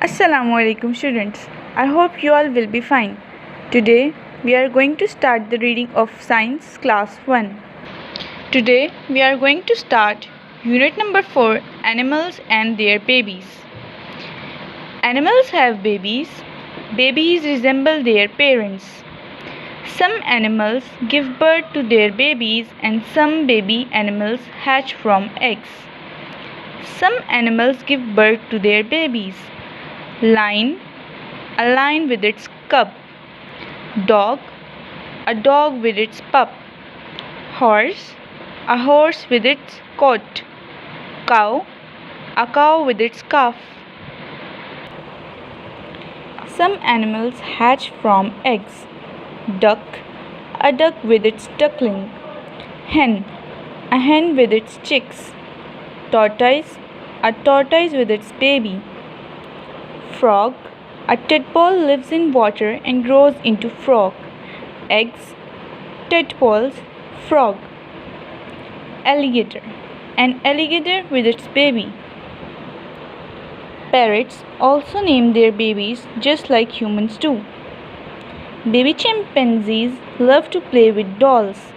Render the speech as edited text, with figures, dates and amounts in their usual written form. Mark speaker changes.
Speaker 1: Assalamualaikum students. I hope you all will be fine. Today we are going to start the reading of Science Class 1. Today we are going to start Unit number 4, Animals and Their Babies. Animals have babies. Babies resemble their parents. Some animals give birth to their babies and some baby animals hatch from eggs. Some animals give birth to their babies. Lion, a lion with its cub. Dog, a dog with its pup. Horse, a horse with its coat. Cow, a cow with its calf. Some animals hatch from eggs. Duck, a duck with its duckling. Hen, a hen with its chicks. Tortoise, a tortoise with its baby. Frog, a tadpole lives in water and grows into frog. Eggs, tadpoles, frog. Alligator, an alligator with its baby. Parrots also name their babies just like humans do. Baby chimpanzees love to play with dolls.